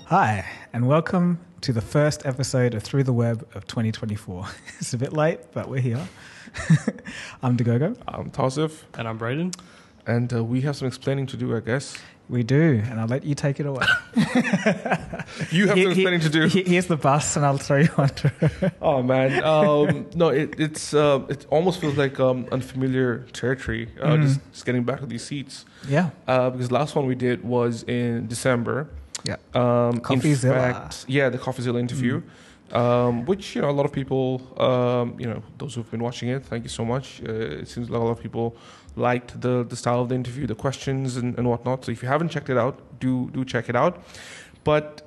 Hi, and welcome to the first episode of Through the Web of 2024. It's a bit late, but we're here. I'm Dagogo. I'm Tausif. And I'm Brayden. And we have some explaining to do, I guess. We do, and I'll let you take it away. You have some explaining to do. Here's the bus, and I'll throw you under. Oh, man. No, it almost feels like unfamiliar territory, just getting back to these seats. Yeah. Because the last one we did was in December. Yeah. Coffeezilla. The Coffeezilla interview, which, a lot of people, those who've been watching it, thank you so much. It seems like a lot of people liked the style of the interview, the questions and whatnot. So if you haven't checked it out, do check it out. But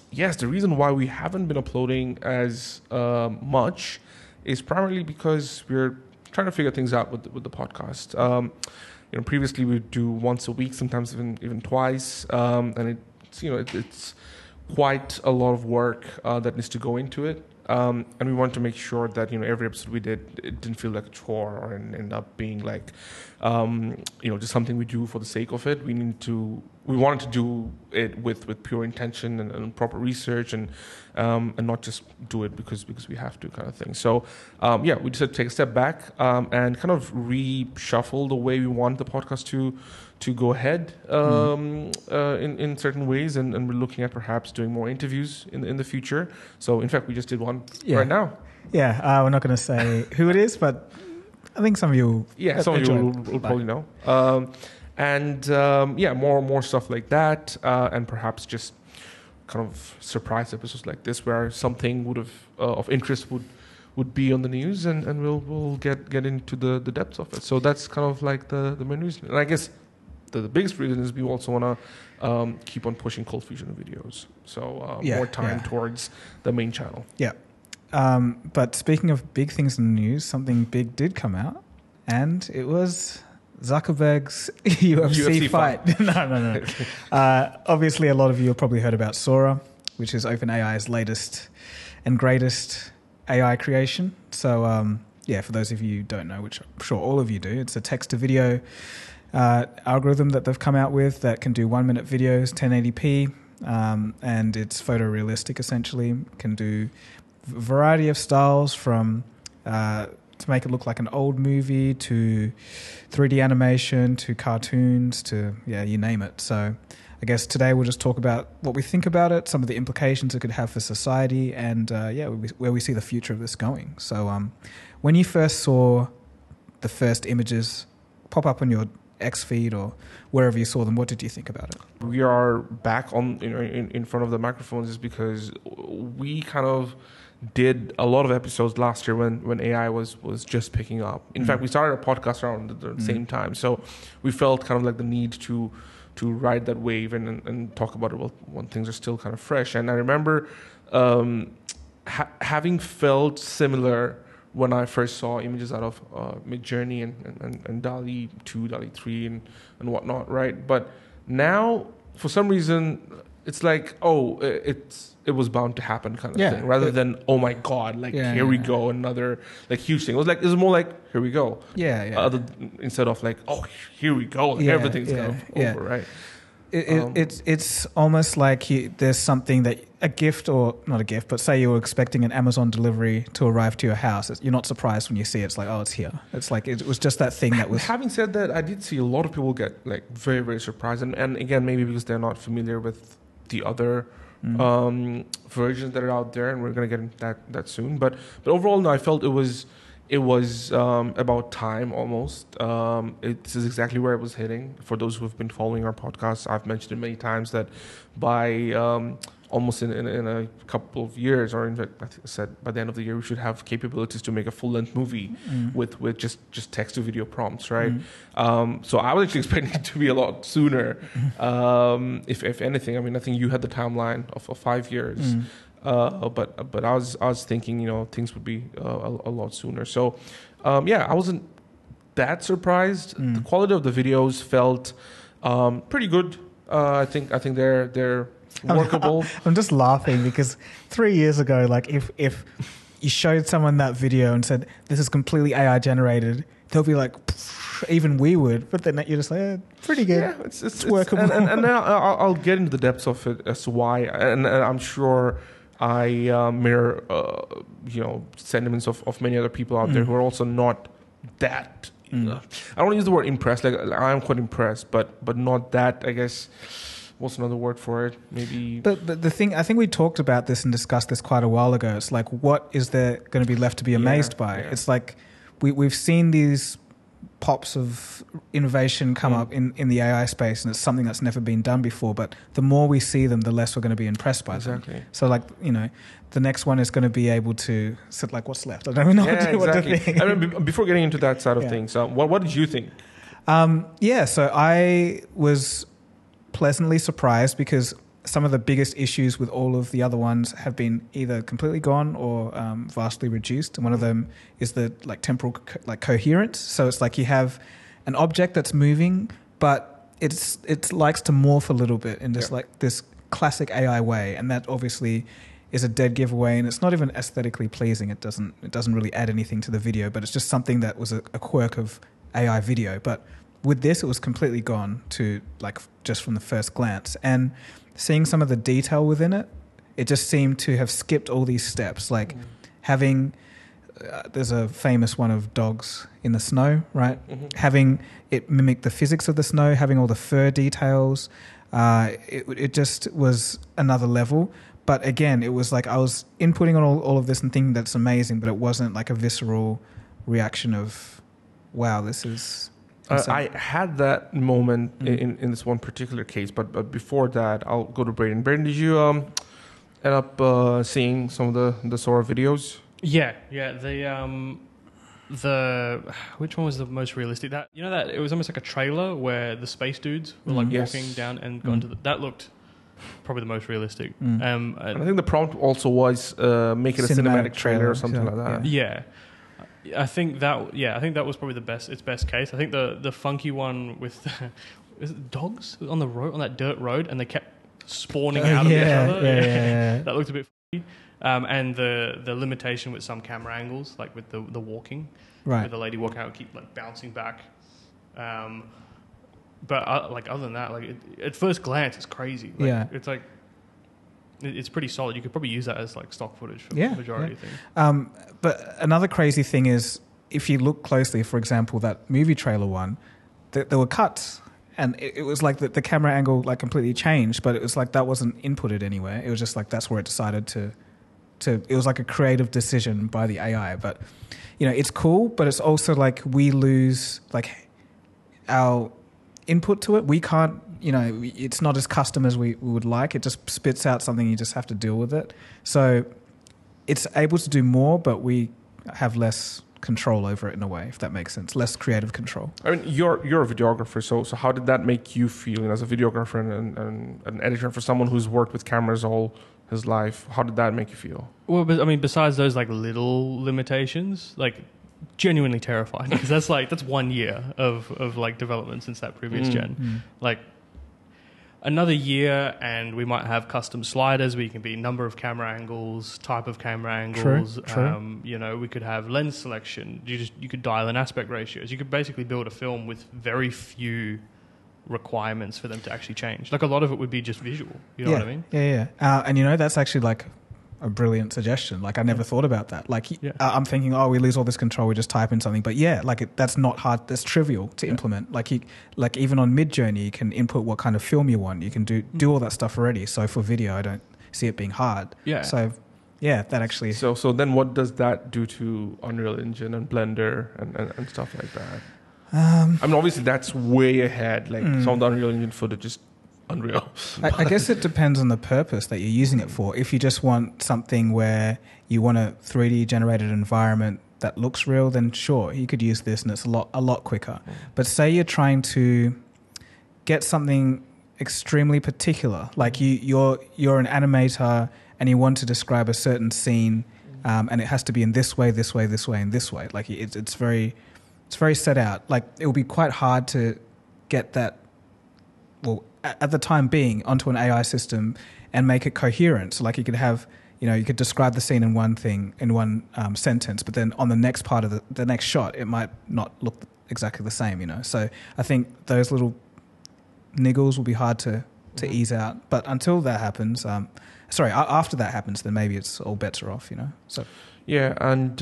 yes, the reason why we haven't been uploading as much is primarily because we're trying to figure things out with the podcast. Previously we would do once a week, sometimes even twice, and it's quite a lot of work that needs to go into it. And we wanted to make sure that, every episode we did, it didn't feel like a chore or end up being like, just something we do for the sake of it. We wanted to do it with pure intention and proper research and not just do it because we have to, kind of thing. So, we decided to take a step back and kind of reshuffle the way we want the podcast to go ahead in certain ways, and we're looking at perhaps doing more interviews in the future. So in fact, we just did one right now. Yeah, we're not going to say who it is, but I think some of you will probably know. More stuff like that, and perhaps just kind of surprise episodes like this where something would have of interest would be on the news, and we'll get into the depths of it. So that's kind of like the main reason. And I guess the biggest reason is we also want to keep on pushing Cold Fusion videos. So more time towards the main channel. Yeah. But speaking of big things in the news, something big did come out, and it was Zuckerberg's UFC fight. No. Obviously, a lot of you have probably heard about Sora, which is OpenAI's latest and greatest AI creation. So, for those of you who don't know, which I'm sure all of you do, it's a text-to-video algorithm that they've come out with that can do 1-minute videos, 1080p, and it's photorealistic essentially. Can do a variety of styles from to make it look like an old movie to 3D animation to cartoons to you name it. So I guess today we'll just talk about what we think about it, some of the implications it could have for society, and where we see the future of this going. So when you first saw the first images pop up on your X feed or wherever you saw them, what did you think about it? We are back on in front of the microphones is because we kind of did a lot of episodes last year when AI was just picking up. In fact, we started a podcast around the same time, so we felt kind of like the need to ride that wave and talk about it when things are still kind of fresh. And I remember having felt similar when I first saw images out of Midjourney and DALL-E 2, DALL-E 3 and whatnot, right? But now, for some reason, it's like, it was bound to happen kind of thing, rather than, oh my God, here we go, another huge thing. It was more like, here we go. Instead of like, oh, here we go, everything's kind of over, right? It's almost like there's something that a gift, or not a gift, but say you were expecting an Amazon delivery to arrive to your house. You're not surprised when you see it. It's like, oh, it's here. It's like it was just that thing that was. Having said that, I did see a lot of people get like very, very surprised, and again, maybe because they're not familiar with the other versions that are out there, and we're gonna get into that soon. But overall, no, I felt it was about time almost. This is exactly where it was hitting. For those who have been following our podcast, I've mentioned it many times that by almost in a couple of years, or in fact, I said by the end of the year, we should have capabilities to make a full-length movie with just text-to-video prompts, right? So I was actually expecting it to be a lot sooner. If anything, I mean, I think you had the timeline of 5 years. But I was thinking, things would be a lot sooner. So, I wasn't that surprised. The quality of the videos felt pretty good. I think they're workable. I'm just laughing because 3 years ago, like if you showed someone that video and said this is completely AI generated, they'll be like, even we would, but then you're just like, pretty good. Yeah, it's workable. And then I'll get into the depths of it as to why, and I'm sure I mirror, sentiments of many other people out there who are also not that. I don't want to use the word impressed. Like I'm quite impressed, but not that. I guess. What's another word for it? Maybe. But the thing, I think we talked about this and discussed this quite a while ago. It's like, what is there going to be left to be amazed by? Yeah. It's like we've seen these pops of innovation come up in the AI space, and it's something that's never been done before. But the more we see them, the less we're going to be impressed by them. So like, the next one is going to be able to sit like, what's left? I don't even know what to think. I mean, before getting into that side of things, what did you think? So I was pleasantly surprised because some of the biggest issues with all of the other ones have been either completely gone or vastly reduced. And one of them is the temporal coherence. So it's like you have an object that's moving, but it likes to morph a little bit in this classic AI way, and that obviously is a dead giveaway, and it's not even aesthetically pleasing. It doesn't really add anything to the video, but it's just something that was a quirk of AI video. But with this, it was completely gone to just from the first glance. And seeing some of the detail within it, it just seemed to have skipped all these steps. Like having, there's a famous one of dogs in the snow, right? Mm-hmm. Having it mimic the physics of the snow, having all the fur details. It just was another level. But again, it was like I was inputting on all of this and thinking that's amazing, but it wasn't like a visceral reaction of, wow, this is... I had that moment in this one particular case, but before that, I'll go to Braden. Braden, did you end up seeing some of the Sora videos? Yeah. Which one was the most realistic? That it was almost like a trailer where the space dudes were walking down and going to that looked probably the most realistic. And I think the prompt also was make it a cinematic trailer or something like that. Yeah. I think that was probably its best case. I think the funky one with is it dogs on the road, on that dirt road, and they kept spawning out of each other. Yeah. That looked a bit funky. And the limitation with some camera angles, like with the walking, right? With the lady walking out and keep bouncing back. But other than that, at first glance, it's crazy. It's it's pretty solid. You could probably use that as stock footage for the majority of things. But another crazy thing is, if you look closely, for example, that movie trailer one, there were cuts, and it was like the camera angle completely changed, but it was like that wasn't inputted anywhere. It was just that's where it decided to. It was like a creative decision by the AI. But it's cool, but it's also we lose our input to it. We can't. It's not as custom as we would like. It just spits out something, you just have to deal with it. So it's able to do more, but we have less control over it in a way, if that makes sense. Less creative control. I mean, you're a videographer, so how did that make you feel as a videographer and an editor, for someone who's worked with cameras all his life? How did that make you feel? Well, but, I mean, besides those little limitations, genuinely terrifying, because that's 1 year of development since that previous gen. Another year, and we might have custom sliders where you can be number of camera angles, type of camera angles. True. We could have lens selection. You could dial in aspect ratios. You could basically build a film with very few requirements for them to actually change. A lot of it would be just visual. You know what I mean? Yeah. And that's actually a brilliant suggestion. I never thought about that. I'm thinking, we lose all this control. We just type in something. But that's not hard. That's trivial to implement. Even on Midjourney, you can input what kind of film you want. You can do all that stuff already. So for video, I don't see it being hard. Yeah. So that actually. So then what does that do to Unreal Engine and Blender and stuff like that? I mean, obviously that's way ahead. Some of the Unreal Engine footage is unreal. I guess it depends on the purpose that you're using it for. If you just want something where you want a 3D generated environment that looks real, then sure, you could use this and it's a lot quicker. But say you're trying to get something extremely particular, you're an animator and you want to describe a certain scene, and it has to be in this way, and this way. It's very set out. It will be quite hard to get that. Well, at the time being, onto an AI system and make it coherent. So you could have, you could describe the scene in one sentence, but then on the next part of the next shot, it might not look exactly the same. So I think those little niggles will be hard to ease out. But until that happens, after that happens, then maybe it's all better off. So yeah, and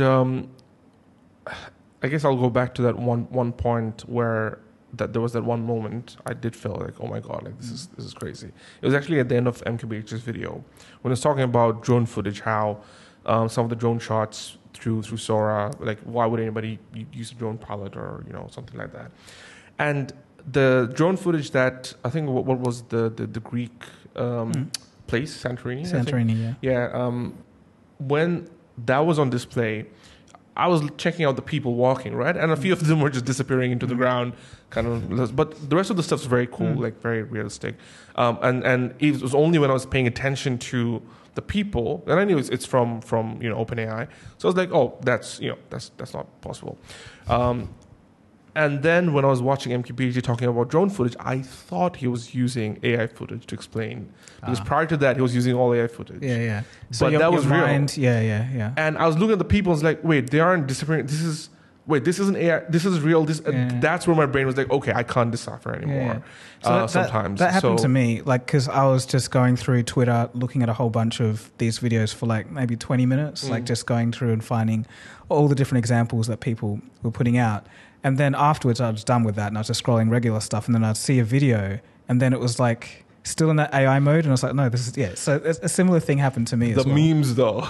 I guess I'll go back to that one point where that there was that one moment I did feel like, oh my god, like this is crazy. It was actually at the end of MKBHD's video when it was talking about drone footage, how some of the drone shots through Sora, like why would anybody use a drone pilot or something like that. And the drone footage that I think what was the Greek place, Santorini, yeah. When that was on display, I was checking out the people walking, right? And a few of them were just disappearing into the ground, kind of. But the rest of the stuff's very cool, like very realistic. And it was only when I was paying attention to the people, and I knew it's from OpenAI. So I was like, oh, that's not possible. And then when I was watching MKBHD talking about drone footage, I thought he was using AI footage to explain. Because prior to that, he was using all AI footage. Yeah. So but that was real. Yeah. And I was looking at the people, I was like, wait, they aren't disappearing. This isn't AI. This is real. That's where my brain was like, okay, I can't decipher anymore. So sometimes that happened to me, because I was just going through Twitter, looking at a whole bunch of these videos for like maybe 20 minutes, like just going through and finding all the different examples that people were putting out. And then afterwards, I was done with that, and I was just scrolling regular stuff, and then I'd see a video, and then it was like still in that AI mode, and I was like, no, this is So a similar thing happened to me as well. The memes, though.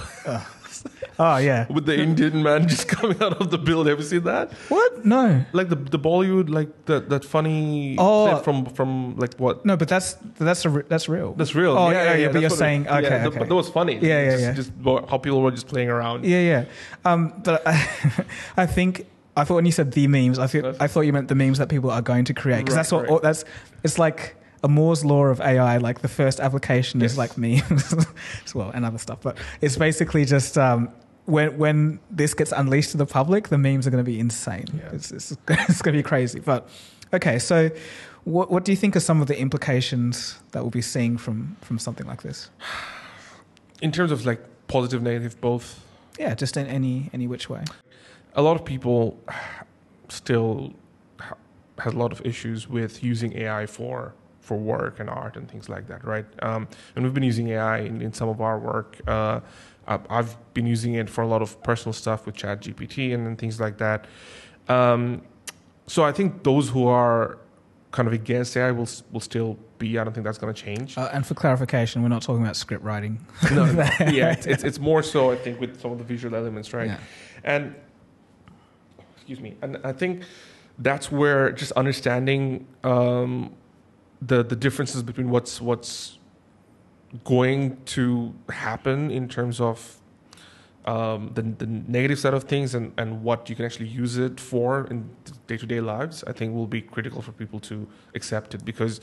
Oh, yeah. With the Indian man just coming out of the build. Have you seen that? What? No. Like the Bollywood, like that funny clip from like what? No, but that's real. That's real. Oh, yeah. But you're saying, okay. But that was funny. Yeah. Just how people were just playing around. Yeah. But I thought when you said the memes, I thought you meant the memes that people are going to create, because it's like a Moore's law of AI. Like the first application is like memes as well, and other stuff. But it's basically just when this gets unleashed to the public, the memes are going to be insane. Yeah. It's going to be crazy. But okay, so what do you think are some of the implications that we'll be seeing from something like this? In terms of like positive, negative, both. Yeah, just in any which way. A lot of people still has a lot of issues with using AI for work and art and things like that, right? And we've been using AI in some of our work. I've been using it for a lot of personal stuff with ChatGPT and things like that. So I think those who are kind of against AI will still be. I don't think that's going to change. And for clarification, we're not talking about script writing. No. Yeah, it's more so, I think, with some of the visual elements, right? Yeah. And I think that's where just understanding the differences between what's going to happen in terms of the negative side of things and what you can actually use it for in day-to-day lives, I think will be critical for people to accept it, because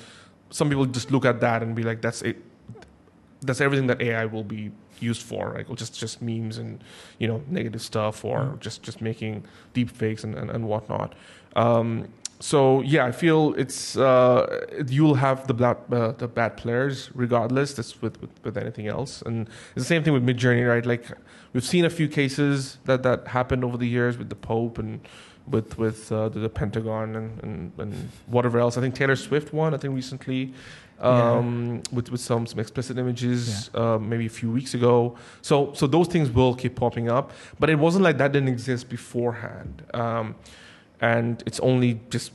some people just look at that and be like, that's it. That's everything that AI will be used for, right? Or just memes and negative stuff, or just making deep fakes and whatnot. So yeah, I feel it's you'll have the bad players regardless. That's with anything else, and it's the same thing with Midjourney, right? Like we've seen a few cases that happened over the years with the Pope and with the Pentagon and whatever else. I think Taylor Swift won, recently. With some explicit images, maybe a few weeks ago. So those things will keep popping up, but it wasn't like that didn't exist beforehand. And it's only just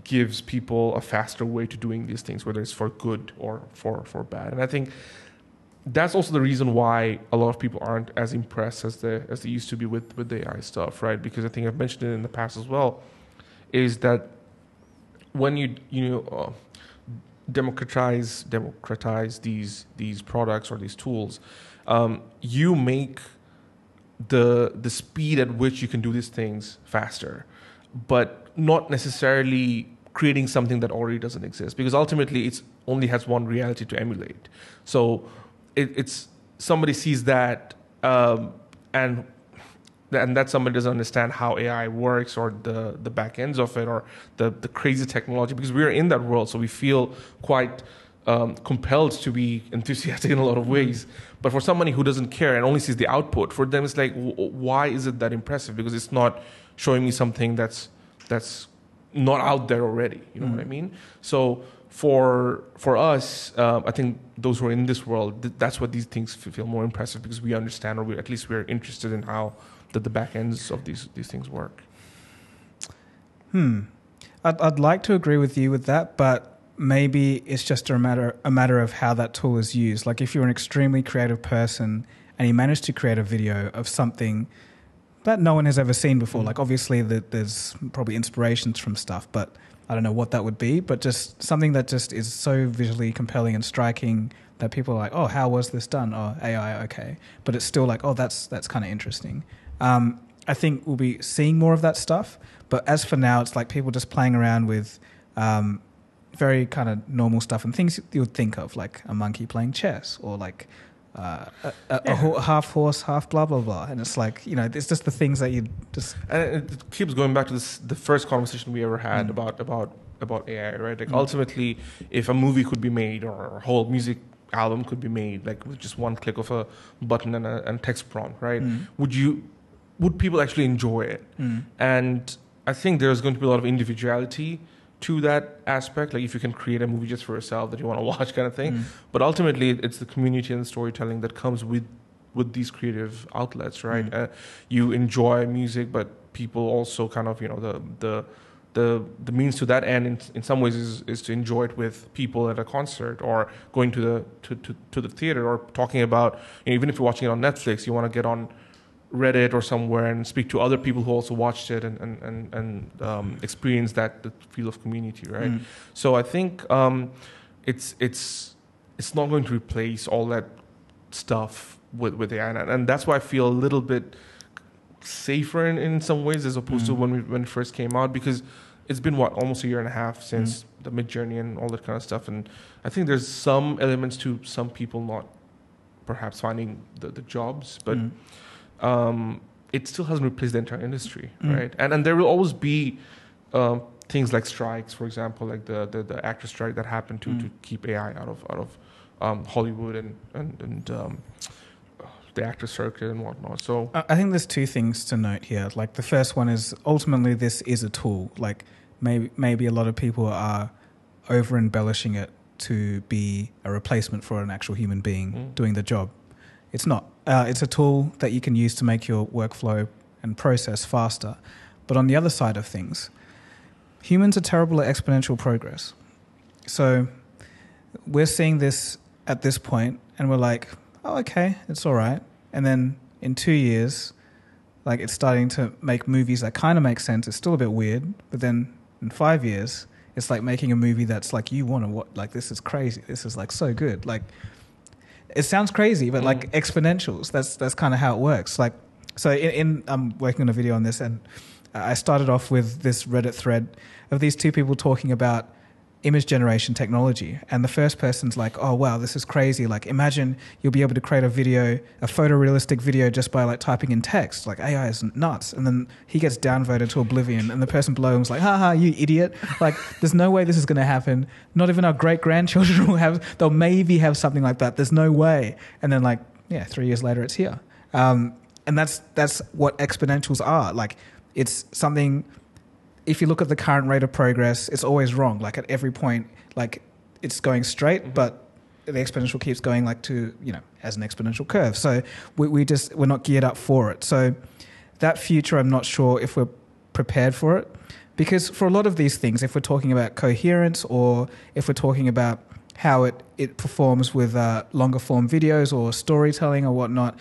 gives people a faster way to doing these things, whether it's for good or for bad. And I think that's also the reason why a lot of people aren't as impressed as they used to be with the AI stuff, right? Because I think I've mentioned it in the past as well, is that when you democratize these products or these tools, you make the speed at which you can do these things faster, but not necessarily creating something that already doesn't exist, because ultimately it only has one reality to emulate. So it's somebody sees that and that somebody doesn't understand how AI works or the back ends of it or the crazy technology, because we're in that world, so we feel quite compelled to be enthusiastic in a lot of ways. But for somebody who doesn't care and only sees the output, for them it's like, why is it that impressive? Because it's not showing me something that's not out there already. You know what I mean? So for us, I think those who are in this world, that's what these things feel more impressive, because we understand, or at least we're interested in how the back ends of these things work. I'd like to agree with you with that, but maybe it's just a matter of how that tool is used. Like if you're an extremely creative person and you manage to create a video of something that no one has ever seen before, like obviously there's probably inspirations from stuff, but I don't know what that would be, but just something that just is so visually compelling and striking that people are like, oh, how was this done? Oh, AI, okay. But it's still like, oh, that's kind of interesting. I think we'll be seeing more of that stuff, but as for now, it's like people just playing around with very kind of normal stuff and things you would think of, like a monkey playing chess, or like a half horse, half blah, blah, blah. And it's like, it's just the things that you just... And it keeps going back to the first conversation we ever had about AI, right? Like ultimately, if a movie could be made or a whole music album could be made, like with just one click of a button and a text prompt, right? Would people actually enjoy it? And I think there's going to be a lot of individuality to that aspect, like if you can create a movie just for yourself that you want to watch, kind of thing. But ultimately, it's the community and the storytelling that comes with these creative outlets, right? You enjoy music, but people also kind of, the means to that end in some ways is to enjoy it with people at a concert, or going to the theater, or talking about, even if you're watching it on Netflix, you want to get on Reddit or somewhere and speak to other people who also watched it and experience that the feel of community, right? So I think it's not going to replace all that stuff with AI, and that's why I feel a little bit safer in some ways as opposed to when it first came out, because it's been almost a year and a half since the Midjourney and all that kind of stuff, and I think there's some elements to some people not perhaps finding the jobs, but it still hasn't replaced the entire industry, right? And there will always be things like strikes, for example, like the actor strike that happened to keep AI out of Hollywood and the actor circuit and whatnot. So I think there's two things to note here. Like the first one is ultimately this is a tool. Like maybe a lot of people are over embellishing it to be a replacement for an actual human being doing the job. It's not. It's a tool that you can use to make your workflow and process faster. But on the other side of things, humans are terrible at exponential progress. So we're seeing this at this point, and we're like, oh, okay, it's all right. And then in 2 years, like it's starting to make movies that kind of make sense. It's still a bit weird. But then in 5 years, it's like making a movie that's like, you want to watch, like, this is crazy. This is like so good. Like, it sounds crazy, but like exponentials, that's kind of how it works. Like, so I'm working on a video on this, and I started off with this Reddit thread of these two people talking about image generation technology. And the first person's like, oh, wow, this is crazy. Like, imagine you'll be able to create a photorealistic video just by like typing in text. Like, AI is nuts. And then he gets downvoted to oblivion. And the person below him is like, haha, you idiot. Like, there's no way this is going to happen. Not even our great-grandchildren they'll maybe have something like that. There's no way. And then 3 years later, it's here. And that's what exponentials are. Like, it's something... If you look at the current rate of progress, it's always wrong. Like at every point, like it's going straight, but the exponential keeps going as an exponential curve. So we're not geared up for it. So that future, I'm not sure if we're prepared for it, because for a lot of these things, if we're talking about coherence, or if we're talking about how it performs with longer form videos or storytelling or whatnot,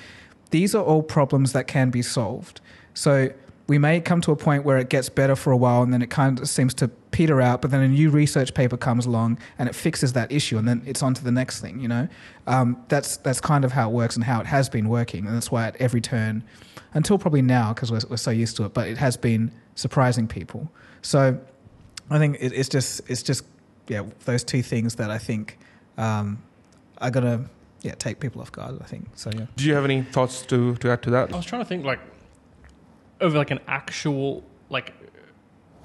these are all problems that can be solved. So we may come to a point where it gets better for a while, and then it kind of seems to peter out, but then a new research paper comes along and it fixes that issue, and then it's on to the next thing, That's kind of how it works and how it has been working, and that's why at every turn, until probably now, because we're so used to it, but it has been surprising people. So I think it's just those two things that I think are going to take people off guard, I think. So, yeah. Do you have any thoughts to add to that? I was trying to think over an actual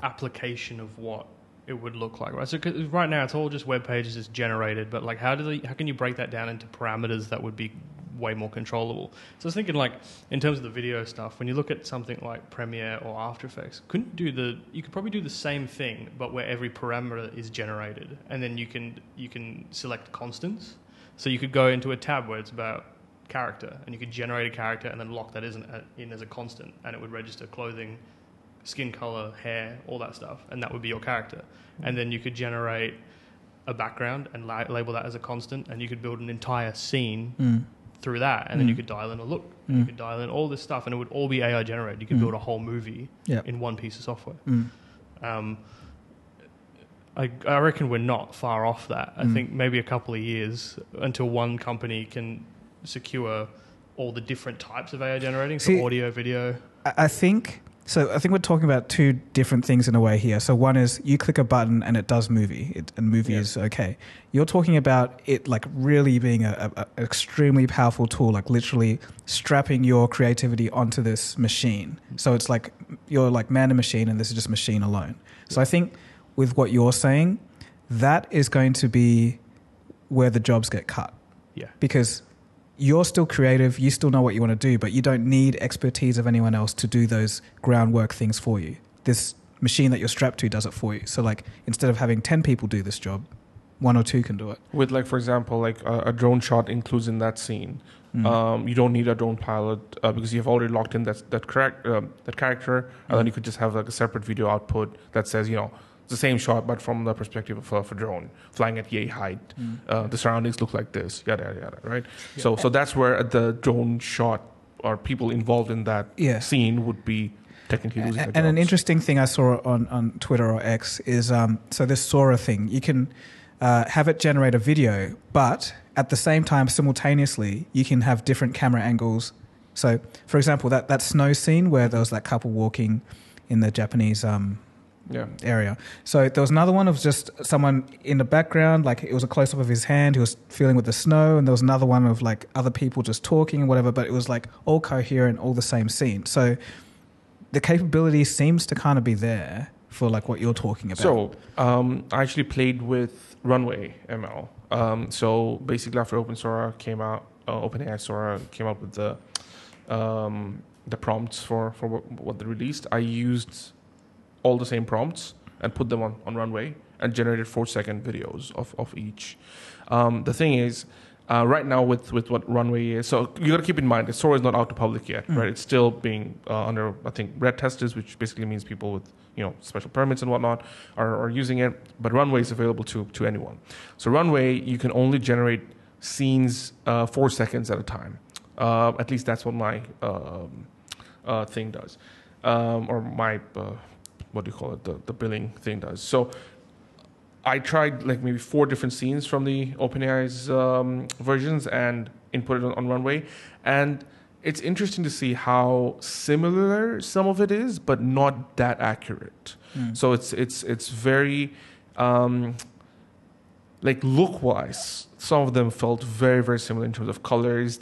application of what it would look like, right? So 'cause right now it's all just web pages, it's generated, but like how can you break that down into parameters that would be way more controllable? So I was thinking, like, in terms of the video stuff, when you look at something like Premiere or After Effects, you could probably do the same thing, but where every parameter is generated, and then you can select constants. So you could go into a tab where it's about character, and you could generate a character and then lock that in as a constant, and it would register clothing, skin color, hair, all that stuff, and that would be your character. And then you could generate a background and label that as a constant, and you could build an entire scene through that, and then you could dial in a look, and you could dial in all this stuff, and it would all be AI generated. You could build a whole movie in one piece of software. I reckon we're not far off that. I think maybe a couple of years until one company can secure all the different types of AI generating, so audio, video. I think we're talking about two different things in a way here. So one is you click a button and it does movie, and movie is okay. You're talking about it like really being an extremely powerful tool, like literally strapping your creativity onto this machine. So it's like you're like man and machine, and this is just machine alone. So I think with what you're saying, that is going to be where the jobs get cut. Yeah. Because you're still creative, you still know what you want to do, but you don't need expertise of anyone else to do those groundwork things for you. This machine that you're strapped to does it for you. So like instead of having 10 people do this job, 1 or 2 can do it. With like, for example, like a drone shot includes in that scene. You don't need a drone pilot because you've already locked in that character, and then you could just have like a separate video output that says, it's the same shot, but from the perspective of a drone flying at yay height. The surroundings look like this, yada, yada, yada, right? Yeah. So that's where the drone shot or people involved in that scene would be technically losing their jobs. And an interesting thing I saw on Twitter or X is, so this Sora thing, you can have it generate a video, but at the same time, simultaneously, you can have different camera angles. So, for example, that snow scene where there was that couple walking in the Japanese area. So there was another one of just someone in the background, like it was a close-up of his hand, he was feeling with the snow, and there was another one of like other people just talking and whatever, but it was like all coherent, all the same scene. So the capability seems to kind of be there for like what you're talking about. So I actually played with Runway ML. So basically after OpenAI Sora came out with the prompts for what they released, I used all the same prompts and put them on Runway and generated 4-second videos of each. The thing is, right now with what Runway is, so you got to keep in mind that Sora is not out to public yet, right? It's still being under, I think, red testers, which basically means people with special permits and whatnot are using it. But Runway is available to anyone. So Runway, you can only generate scenes 4 seconds at a time. At least that's what my thing does, or my what do you call it? The billing thing does. So I tried like maybe 4 different scenes from the OpenAI's versions and input it on Runway. And it's interesting to see how similar some of it is, but not that accurate. So it's very, like look-wise, some of them felt very, very similar in terms of colors,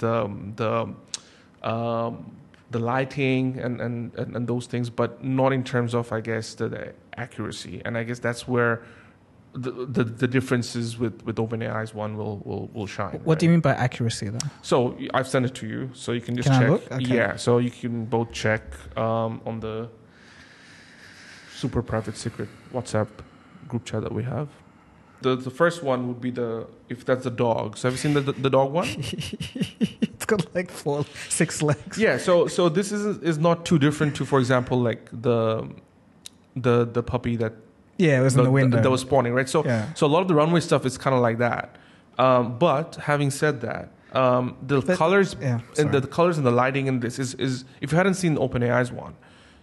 the lighting and those things, but not in terms of, I guess, the accuracy. And I guess that's where the differences with OpenAI's one will shine. What do you mean by accuracy, though? So I've sent it to you, so you can just check. I look? Okay. Yeah, so you can both check on the super private secret WhatsApp group chat that we have. The first one would be if that's the dog. So have you seen the dog one? It's got like 6 legs. Yeah. So this is not too different to, for example, like the puppy that. Yeah, it was in the window. That was spawning, right? So a lot of the Runway stuff is kind of like that. But having said that, colors and the colors and the lighting in this is if you hadn't seen OpenAI's one,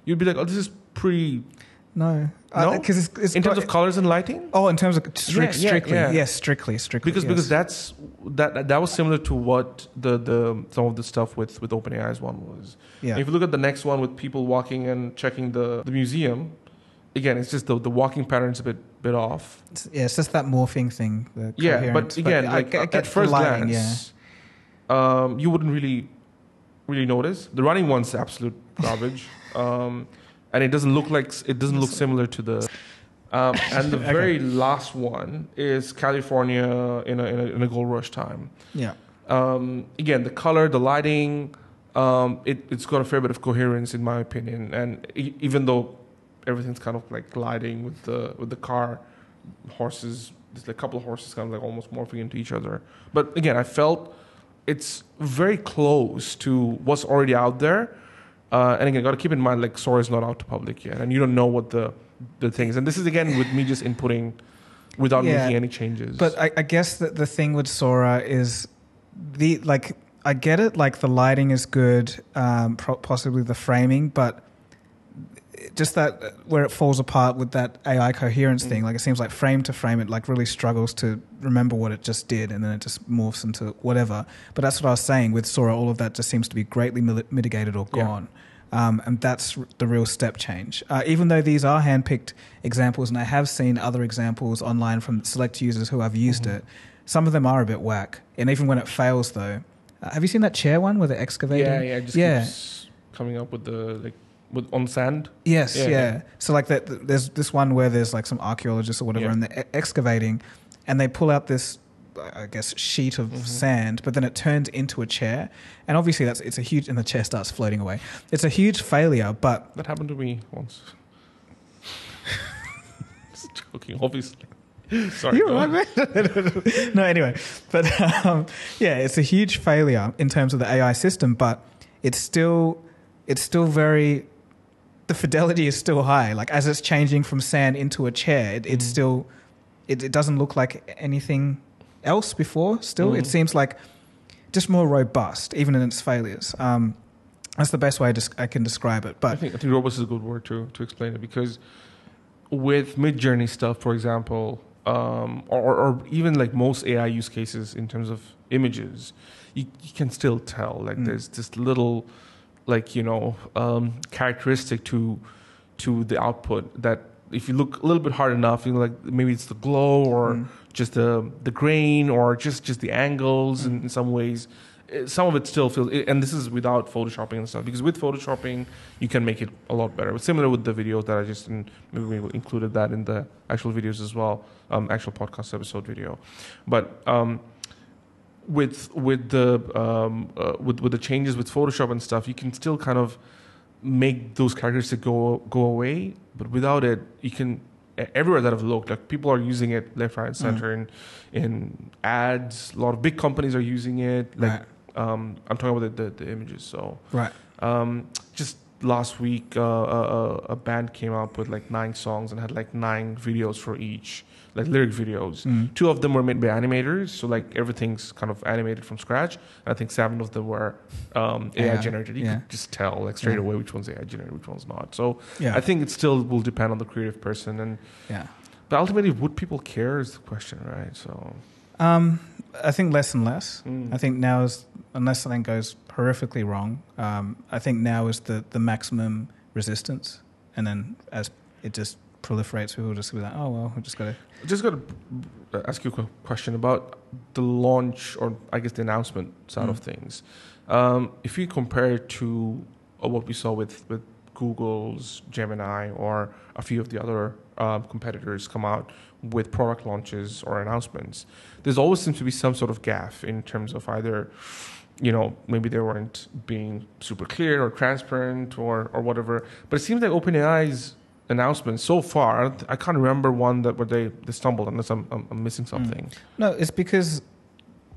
you'd be like, oh, this is pretty. No, because it's in terms of colors and lighting. Oh, in terms of strictly, yes, strictly. Because that was similar to what the some of the stuff with OpenAI's one was. Yeah. And if you look at the next one with people walking and checking the museum, again, it's just the walking pattern's a bit off. It's just that morphing thing. But again, like at first glance, you wouldn't really notice. The running one's absolute garbage. And it doesn't look similar to the. And the very last one is California in a gold rush time. Yeah. Again, the color, the lighting, it's got a fair bit of coherence in my opinion. And even though everything's kind of like gliding with the car, horses, there's like a couple of horses kind of like almost morphing into each other. But again, I felt it's very close to what's already out there. And again, got to keep in mind like Sora is not out to public yet, and you don't know what the things. And this is again with me just inputting without making any changes. But I guess that the thing with Sora is I get it, like the lighting is good, possibly the framing, but just that where it falls apart with that AI coherence thing, like it seems like frame to frame it like really struggles to remember what it just did, and then it just morphs into whatever. But that's what I was saying with Sora, all of that just seems to be greatly mitigated or gone. And that's the real step change. Even though these are handpicked examples, and I have seen other examples online from select users who have used it, some of them are a bit whack. And even when it fails though, have you seen that chair one where they're excavating? Yeah, it just keeps coming up with the on sand. Yes, yeah. So like that, there's this one where there's like some archaeologists or whatever, and they're excavating, and they pull out this, I guess, sheet of sand, but then it turns into a chair, and obviously it's a huge, and the chair starts floating away. It's a huge failure, but that happened to me once. Just joking, obviously. Sorry, you're right, man. No, anyway, but it's a huge failure in terms of the AI system, but it's still very. The fidelity is still high. Like as it's changing from sand into a chair, it's still, it doesn't look like anything else before. Still, it seems like just more robust, even in its failures. That's the best way I can describe it. But I think robust is a good word to explain it, because with Mid-Journey stuff, for example, or even like most AI use cases in terms of images, you can still tell like there's this little characteristic to the output that if you look a little bit hard enough, like maybe it's the glow or just the grain or just the angles in some ways. Some of it still feels, and this is without photoshopping and stuff, because with photoshopping you can make it a lot better. But similar with the videos that I just maybe we included that in the actual videos as well, actual podcast episode video. But with the changes with Photoshop and stuff, you can still kind of make those characteristics go away. But without it, you can everywhere that I've looked, like people are using it left, right, and center in ads. A lot of big companies are using it. Like I'm talking about the images. So just last week, a band came up with like 9 songs and had like 9 videos for each. Like lyric videos. 2 of them were made by animators, so like everything's kind of animated from scratch. And I think 7 of them were AI generated. You could just tell like straight away which one's AI generated, which one's not. So I think it still will depend on the creative person. And but ultimately, would people care is the question, right? So I think less and less. I think now is, unless something goes horrifically wrong, I think now is the maximum resistance, and then as it just proliferates, people will just be like, oh well, we just got to ask you a question about the launch, or I guess the announcement side of things. If you compare it to what we saw with Google's Gemini or a few of the other competitors come out with product launches or announcements, there's always seems to be some sort of gaffe in terms of either, maybe they weren't being super clear or transparent or whatever. But it seems like OpenAI's announcements so far, I can't remember one where they stumbled, unless I'm missing something. No, it's because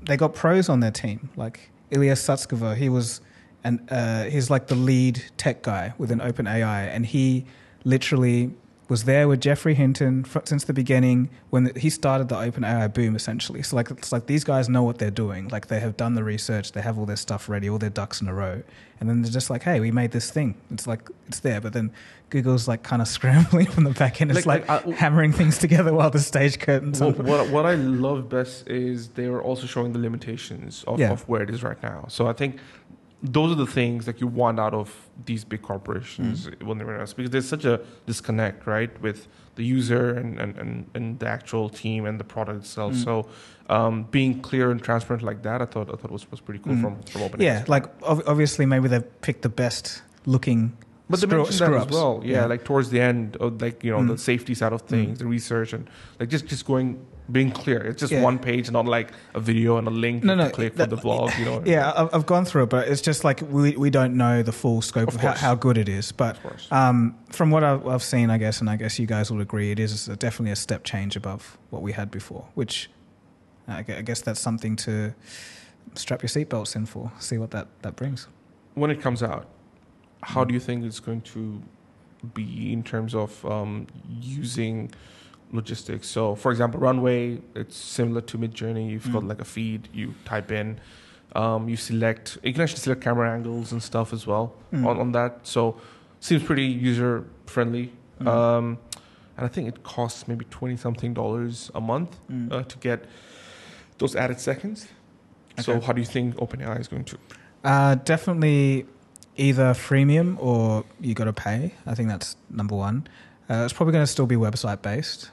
they got pros on their team, like Ilya Sutskever. He's like the lead tech guy within OpenAI, and he literally was there with Geoffrey Hinton since the beginning when he started the OpenAI boom, essentially. So it's like these guys know what they're doing. Like they have done the research, they have all their stuff ready, all their ducks in a row, and then they're just like, hey, we made this thing. It's like it's there, but then Google's like kind of scrambling from the back end. It's like hammering things together while the stage curtains. What I love best is they were also showing the limitations of where it is right now. So I think those are the things that you want out of these big corporations when they're announced, because there's such a disconnect, right, with the user and the actual team and the product itself. So being clear and transparent like that, I thought was pretty cool from OpenAI. Yeah, like obviously maybe they've picked the best looking But they mentioned that as well. Yeah, Yeah. like towards the end of like, the safety side of things, the research, and like just being clear. It's just one page, not like a video and a link to click for the vlog, Yeah, I've gone through it, but it's just like we don't know the full scope of how good it is. But from what I've seen, I guess, and I guess you guys will agree, it is definitely a step change above what we had before, which I guess that's something to strap your seatbelts in for, see what that brings. When it comes out, how do you think it's going to be in terms of using logistics? So, for example, Runway, it's similar to Midjourney. You've got like a feed, you type in, you can actually select camera angles and stuff as well on that. So, seems pretty user friendly. And I think it costs maybe $20-something a month to get those added seconds. Okay. So, how do you think OpenAI is going to? Definitely either freemium or you got to pay. I think that's number one. It's probably going to still be website based.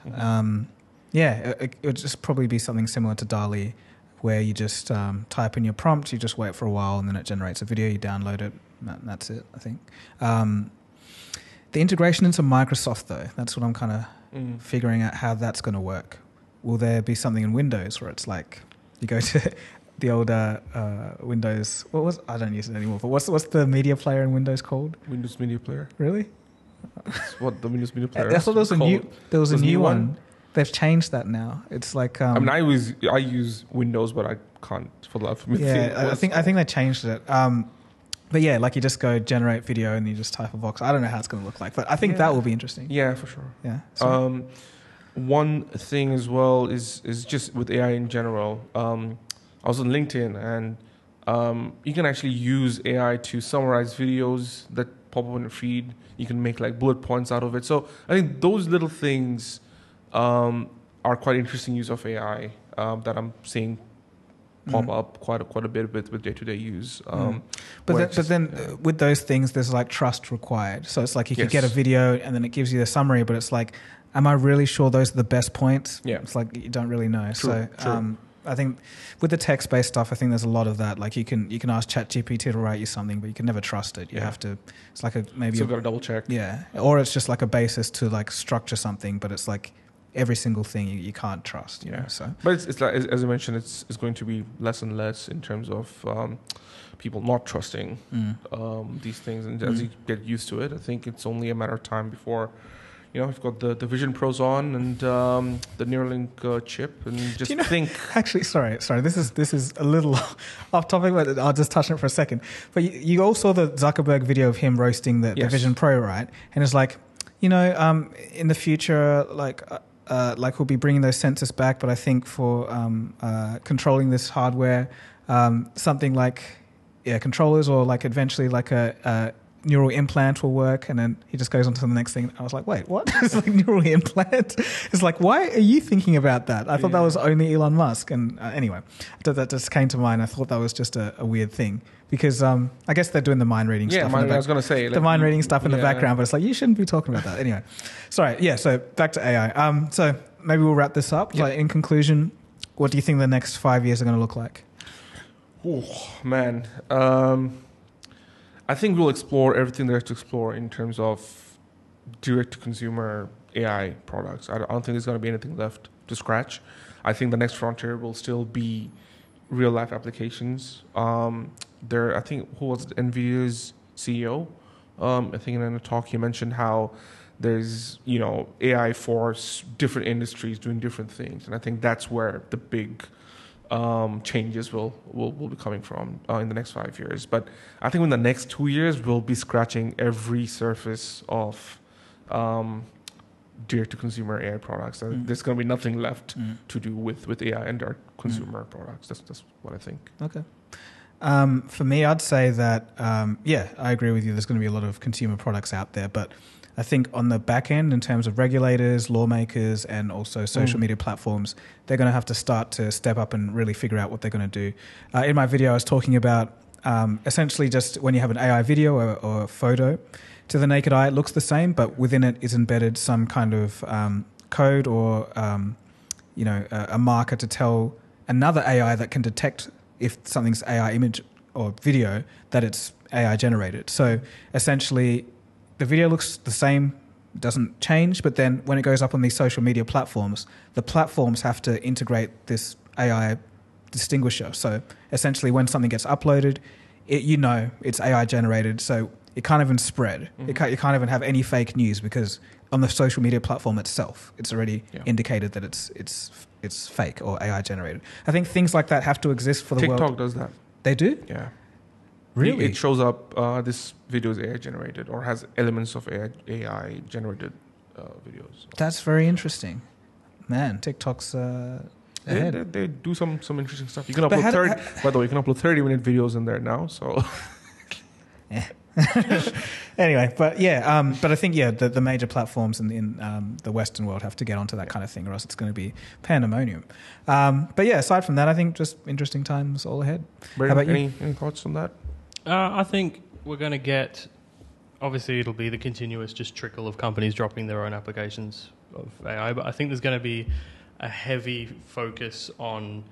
It would just probably be something similar to DALL-E, where you just type in your prompt, you just wait for a while, and then it generates a video. You download it, and that's it. I think the integration into Microsoft, though, that's what I'm kind of figuring out how that's going to work. Will there be something in Windows where it's like you go to the old Windows? I don't use it anymore. But what's the media player in Windows called? Windows Media Player. Really? That's what the Windows Media Player. I thought there was a new one. They've changed that now. It's like I use Windows, but I can't for the life of me. Yeah, I think they changed it. But yeah, like you just go generate video and you just type a box. I don't know how it's going to look like, but I think that will be interesting. Yeah, for sure. Yeah. One thing as well is just with AI in general. I was on LinkedIn, and you can actually use AI to summarize videos that pop up on your feed. You can make like bullet points out of it. So I think those little things are quite interesting use of AI that I'm seeing pop up quite a bit with day-to-day use. But then with those things, there's like trust required. So it's like you could get a video and then it gives you the summary, but it's like, am I really sure those are the best points? Yeah. It's like you don't really know. True. I think with the text-based stuff, I think there's a lot of that. Like you can ask ChatGPT to write you something, but you can never trust it. You have to. It's like maybe. So you've got to double check. Yeah, or it's just like a basis to like structure something, but it's like every single thing you can't trust. You know, so. But it's like as I mentioned, it's going to be less and less in terms of people not trusting these things, and as you get used to it, I think it's only a matter of time before. We've got the Vision Pros on and the Neuralink chip, and just think. Actually, sorry. This is a little off topic, but I'll just touch on it for a second. But you all saw the Zuckerberg video of him roasting the Vision Pro, right? And it's like, in the future, like we'll be bringing those sensors back, but I think for controlling this hardware, something like controllers, or like eventually like a neural implant will work. And then he just goes on to the next thing. I was like, wait, what? It's like neural implant? It's like, why are you thinking about that? I thought that was only Elon Musk. And anyway, that just came to mind. I thought that was just a weird thing because I guess they're doing the mind reading stuff. I was going to say. The mind reading stuff in the background, but it's like, you shouldn't be talking about that. Anyway, sorry. Yeah, so back to AI. So maybe we'll wrap this up. Yep. Like in conclusion, what do you think the next 5 years are going to look like? Oh, man. I think we'll explore everything there is to explore in terms of direct-to-consumer AI products. I don't think there's going to be anything left to scratch. I think the next frontier will still be real-life applications. I think, who was NVIDIA's CEO? I think in a talk he mentioned how there's AI for different industries doing different things, and I think that's where the big changes will be coming from in the next 5 years. But I think in the next 2 years, we'll be scratching every surface of direct-to-consumer AI products. There's going to be nothing left to do with AI and our consumer products. That's what I think. Okay. For me, I'd say that, I agree with you. There's going to be a lot of consumer products out there, but I think on the back end, in terms of regulators, lawmakers, and also social media platforms, they're going to have to start to step up and really figure out what they're going to do. In my video, I was talking about essentially just when you have an AI video or a photo, to the naked eye, it looks the same, but within it is embedded some kind of code or a marker to tell another AI that can detect if something's AI image or video that it's AI generated. So essentially, the video looks the same, doesn't change, but then when it goes up on these social media platforms, the platforms have to integrate this AI distinguisher. So essentially when something gets uploaded, it's AI generated, so it can't even spread. You can't even have any fake news because on the social media platform itself, it's already indicated that it's fake or AI generated. I think things like that have to exist for the world. TikTok does that. They do? Yeah. Really? It shows up, this video is AI generated or has elements of AI generated videos. That's very interesting. Man, TikTok's ahead. They do some interesting stuff. You can upload by the way, you can upload 30-minute videos in there now. So yeah. Anyway, but yeah, but I think the major platforms in the Western world have to get onto that kind of thing, or else it's going to be pandemonium. But yeah, aside from that, I think just interesting times all ahead. Brandon, how about you? Any thoughts on that? I think we're going to get. Obviously, it'll be the continuous just trickle of companies dropping their own applications of AI, but I think there's going to be a heavy focus on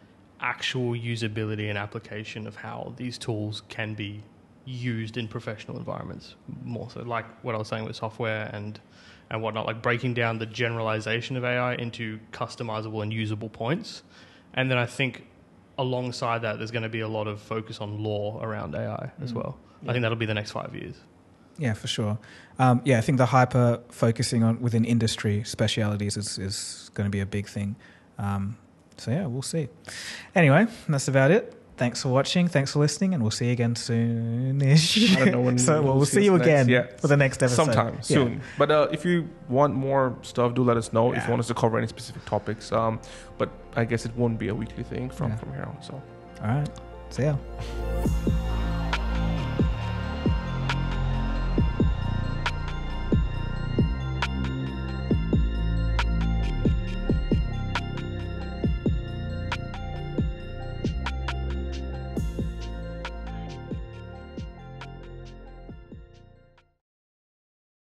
actual usability and application of how these tools can be used in professional environments, more so like what I was saying with software and whatnot, like breaking down the generalization of AI into customizable and usable points. And then I think alongside that, there's going to be a lot of focus on law around AI as well. Yeah. I think that'll be the next 5 years. Yeah, for sure. I think the hyper focusing on within industry specialities is going to be a big thing. So yeah, we'll see. Anyway, that's about it. Thanks for watching. Thanks for listening, and we'll see you again soonish. I don't know when. So we'll see you again for the next episode. Sometime soon. Yeah. But if you want more stuff, do let us know. If you want us to cover any specific topics. But I guess it won't be a weekly thing from here on. So. All right. See ya.